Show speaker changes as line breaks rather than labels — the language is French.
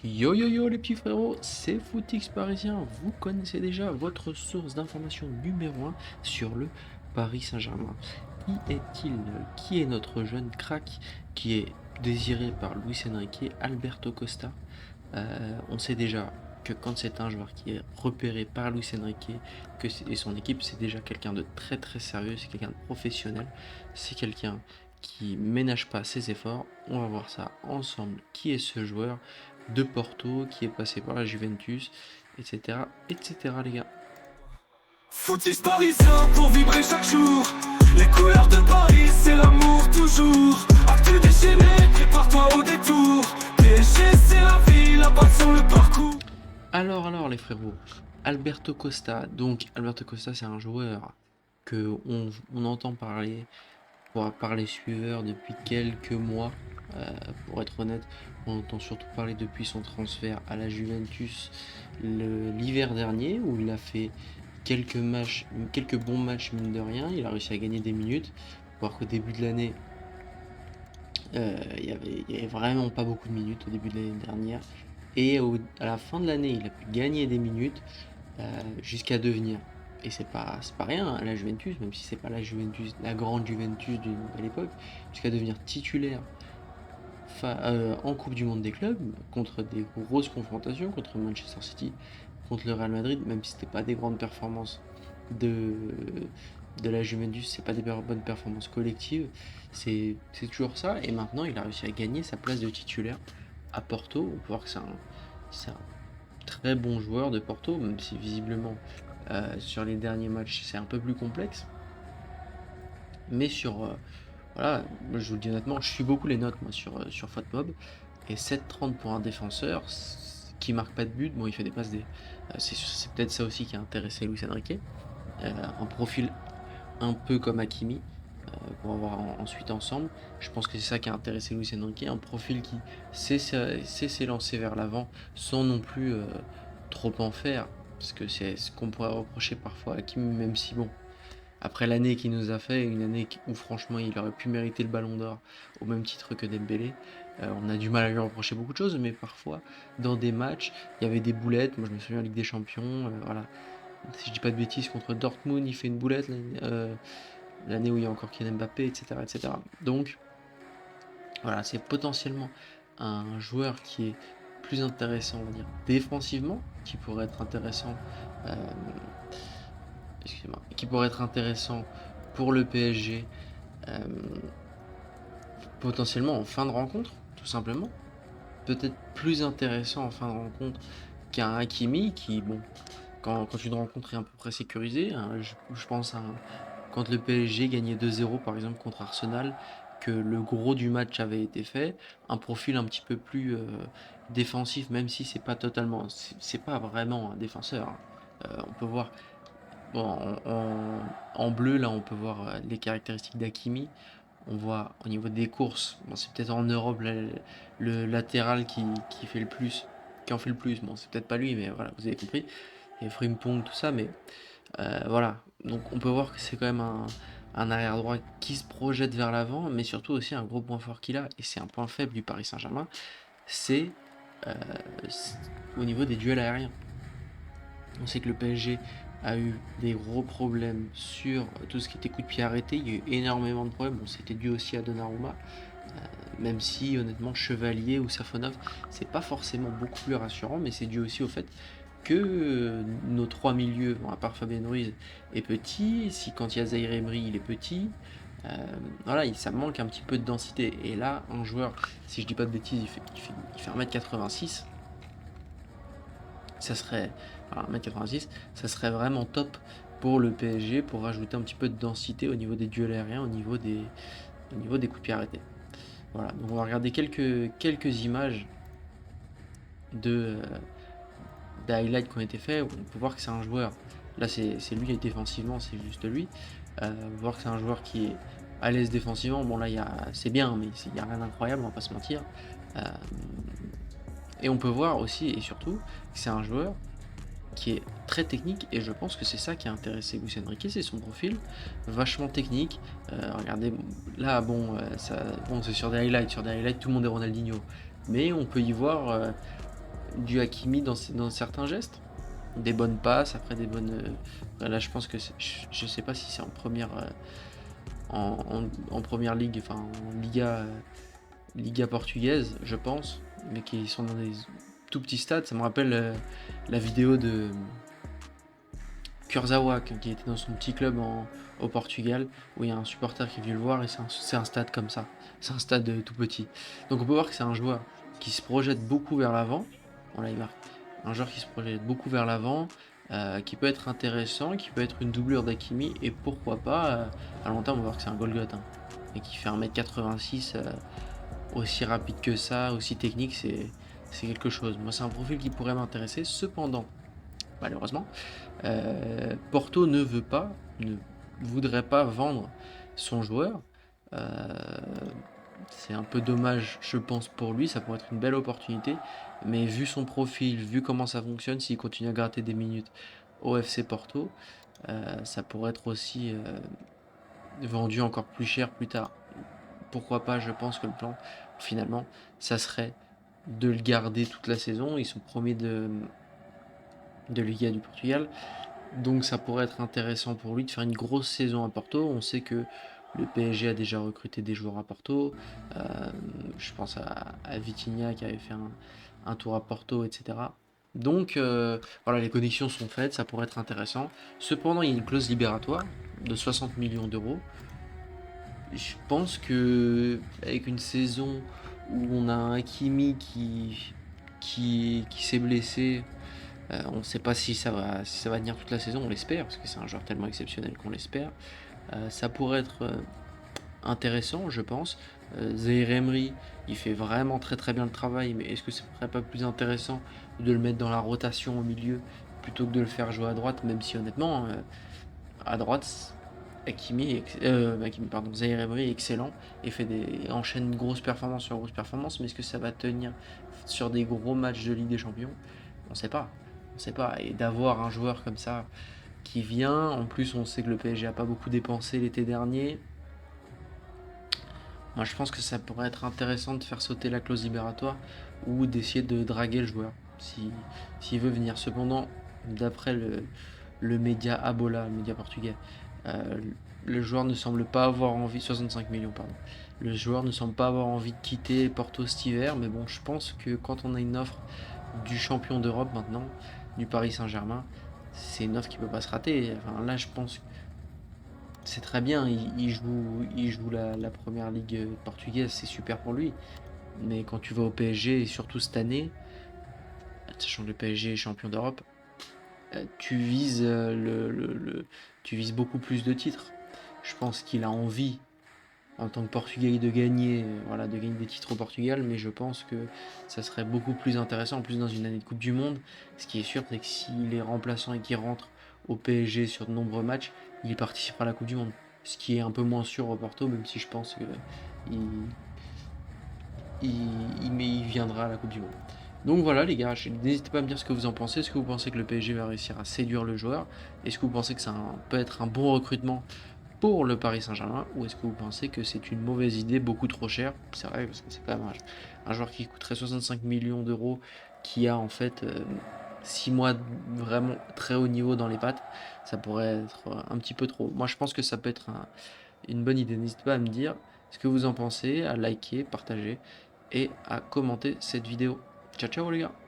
Yo yo yo les petits frérots, c'est Footix Parisien, vous connaissez déjà votre source d'information numéro un sur le Paris Saint-Germain. Qui est-il? Qui est notre jeune crack qui est désiré par Luis Enrique, Alberto Costa? On sait déjà que quand c'est un joueur qui est repéré par Luis Enrique et son équipe, c'est déjà quelqu'un de très très sérieux, c'est quelqu'un de professionnel, c'est quelqu'un qui ménage pas ses efforts. On va voir ça ensemble. Qui est ce joueur de Porto qui est passé par la Juventus, etc., etc., les gars.
Footix parisien pour vibrer chaque jour. Les couleurs de Paris, c'est l'amour toujours. Actu déchaîné, prépare-toi au détour. PSG, c'est la vie, la passion, le parcours.
Alors les frérots, Alberto Costa. Donc Alberto Costa, c'est un joueur que on entend parler par les suiveurs depuis quelques mois. Pour être honnête, on entend surtout parler depuis son transfert à la Juventus l'hiver dernier, où il a fait quelques bons matchs mine de rien. Il a réussi à gagner des minutes. Voir qu'au début de l'année, il y avait vraiment pas beaucoup de minutes au début de l'année dernière. Et à la fin de l'année, il a pu gagner des minutes jusqu'à devenir. Et c'est pas rien à la Juventus, même si c'est pas la Juventus, la grande Juventus de l'époque, jusqu'à devenir titulaire en Coupe du Monde des clubs, contre des grosses confrontations, contre Manchester City, contre le Real Madrid, même si c'était pas des grandes performances de, de la Juventus, c'est pas des bonnes performances collectives, c'est toujours ça. Et maintenant, il a réussi à gagner sa place de titulaire à Porto. On peut voir que c'est un très bon joueur de Porto, même si visiblement sur les derniers matchs c'est un peu plus complexe. Mais voilà, moi, je vous le dis honnêtement, je suis beaucoup les notes moi sur FotMob. Et 7,30 pour un défenseur qui marque pas de but, bon il fait des passes c'est peut-être ça aussi qui a intéressé Luis Enrique. Un profil un peu comme Hakimi, qu'on va voir ensuite ensemble. Je pense que c'est ça qui a intéressé Luis Enrique, un profil qui sait s'élancer vers l'avant sans non plus trop en faire, parce que c'est ce qu'on pourrait reprocher parfois à Hakimi, même si bon, après l'année qu'il nous a fait, une année où franchement il aurait pu mériter le ballon d'or au même titre que Dembélé, on a du mal à lui reprocher beaucoup de choses, mais parfois dans des matchs il y avait des boulettes. Moi je me souviens en Ligue des Champions, voilà, si je dis pas de bêtises, contre Dortmund il fait une boulette l'année où il y a encore Kylian Mbappé, etc., etc. Donc voilà, c'est potentiellement un joueur qui est plus intéressant, on va dire, défensivement, qui pourrait être intéressant, euh, excusez-moi, qui pourrait être intéressant pour le PSG, euh, potentiellement en fin de rencontre, tout simplement. Peut-être plus intéressant en fin de rencontre qu'un Hakimi qui, bon, quand une rencontre est à peu près sécurisée, hein, je pense quand le PSG gagnait 2-0 par exemple contre Arsenal, que le gros du match avait été fait, un profil un petit peu plus défensif, même si c'est pas vraiment un défenseur, hein. On peut voir, bon, en bleu là, on peut voir les caractéristiques d'Hakimi. On voit au niveau des courses, bon, c'est peut-être en Europe le latéral qui fait le plus, qui en fait le plus. Bon, c'est peut-être pas lui, mais voilà, vous avez compris. Et Frimpong, tout ça, mais voilà. Donc on peut voir que c'est quand même un arrière droit qui se projette vers l'avant, mais surtout aussi un gros point fort qu'il a, et c'est un point faible du Paris Saint-Germain, c'est euh, au niveau des duels aériens. On sait que le PSG a eu des gros problèmes sur tout ce qui était coup de pied arrêté. Il y a eu énormément de problèmes. Bon, c'était dû aussi à Donnarumma, même si honnêtement Chevalier ou Safonov, c'est pas forcément beaucoup plus rassurant, mais c'est dû aussi au fait que nos trois milieux, bon, à part Fabien Ruiz, est petit. Si quand il y a Zaïre Emery, il est petit. Euh, voilà, ça manque un petit peu de densité. Et là, un joueur, si je dis pas de bêtises, il fait 1m86. Ça serait, alors 1m86, ça serait vraiment top pour le PSG pour rajouter un petit peu de densité au niveau des duels aériens, au niveau des coups de pied arrêtés. Voilà, donc on va regarder quelques images de highlights qui ont été faits. On peut voir que c'est un joueur, là c'est lui défensivement, c'est juste lui. On peut voir que c'est un joueur qui est à l'aise défensivement. Bon là c'est bien, mais il n'y a rien d'incroyable, on va pas se mentir. Euh, et on peut voir aussi et surtout que c'est un joueur qui est très technique, et je pense que c'est ça qui a intéressé Luis Enrique, c'est son profil vachement technique. Regardez, là bon, c'est sur des highlights, tout le monde est Ronaldinho, mais on peut y voir du Hakimi dans certains gestes. Des bonnes passes, après des bonnes. Là, je pense que je sais pas si c'est en première, en première ligue, enfin en Liga portugaise, je pense, mais qui sont dans des tout petits stades. Ça me rappelle la vidéo de Kurzawa qui était dans son petit club au Portugal, où il y a un supporter qui est venu le voir et c'est un stade comme ça. C'est un stade tout petit. Donc on peut voir que c'est un joueur qui se projette beaucoup vers l'avant. Voilà, il marque. Un joueur qui se projette beaucoup vers l'avant, qui peut être intéressant, qui peut être une doublure d'Hakimi, et pourquoi pas, à long terme, on va voir que c'est un Golgoth. Hein, et qui fait 1m86, aussi rapide que ça, aussi technique, c'est quelque chose. Moi, c'est un profil qui pourrait m'intéresser. Cependant, malheureusement, Porto ne voudrait pas vendre son joueur. Euh, c'est un peu dommage, je pense, pour lui. Ça pourrait être une belle opportunité. Mais vu son profil, vu comment ça fonctionne, s'il continue à gratter des minutes au FC Porto, ça pourrait être aussi vendu encore plus cher plus tard. Pourquoi pas, je pense que le plan, finalement, ça serait de le garder toute la saison. Ils sont premiers de Liga du Portugal. Donc ça pourrait être intéressant pour lui de faire une grosse saison à Porto. On sait que le PSG a déjà recruté des joueurs à Porto. Euh, je pense à Vitinha qui avait fait un tour à Porto, etc. Donc voilà, les connexions sont faites, ça pourrait être intéressant. Cependant, il y a une clause libératoire de 60 millions d'euros. Je pense que avec une saison où on a un Hakimi qui s'est blessé, on ne sait pas si ça va tenir toute la saison, on l'espère, parce que c'est un joueur tellement exceptionnel qu'on l'espère. Ça pourrait être intéressant, je pense. Zaïre Emery, il fait vraiment très très bien le travail, mais est-ce que ce serait pas plus intéressant de le mettre dans la rotation au milieu plutôt que de le faire jouer à droite, même si honnêtement, à droite, Zaïre Emery est excellent et enchaîne une grosse performance sur grosse performance, mais est-ce que ça va tenir sur des gros matchs de Ligue des Champions? On sait pas. On sait pas. Et d'avoir un joueur comme ça qui vient, en plus on sait que le PSG a pas beaucoup dépensé l'été dernier. Moi je pense que ça pourrait être intéressant de faire sauter la clause libératoire ou d'essayer de draguer le joueur s'il veut venir. Cependant, d'après le média Abola, le média portugais, euh, le joueur ne semble pas avoir envie, 65 millions pardon, le joueur ne semble pas avoir envie de quitter Porto cet hiver, mais bon je pense que quand on a une offre du champion d'Europe maintenant, du Paris Saint-Germain, c'est une offre qui peut pas se rater. Enfin, là, je pense que c'est très bien. Il joue la première ligue portugaise, c'est super pour lui. Mais quand tu vas au PSG, et surtout cette année, sachant que le PSG est champion d'Europe, tu vises, tu vises beaucoup plus de titres. Je pense qu'il a envie en tant que Portugais de gagner, voilà, de gagner des titres au Portugal, mais je pense que ça serait beaucoup plus intéressant, en plus dans une année de Coupe du Monde. Ce qui est sûr, c'est que s'il est remplaçant et qu'il rentre au PSG sur de nombreux matchs, il participera à la Coupe du Monde. Ce qui est un peu moins sûr au Porto, même si je pense qu'il il viendra à la Coupe du Monde. Donc voilà les gars, n'hésitez pas à me dire ce que vous en pensez. Est-ce que vous pensez que le PSG va réussir à séduire le joueur? Est-ce que vous pensez que ça peut être un bon recrutement pour le Paris Saint-Germain, ou est-ce que vous pensez que c'est une mauvaise idée, beaucoup trop cher? C'est vrai, parce que c'est quand même un joueur qui coûterait 65 millions d'euros, qui a en fait 6 mois vraiment très haut niveau dans les pattes. Ça pourrait être un petit peu trop. Moi je pense que ça peut être une bonne idée. N'hésitez pas à me dire ce que vous en pensez, à liker, partager et à commenter cette vidéo. Ciao ciao les gars.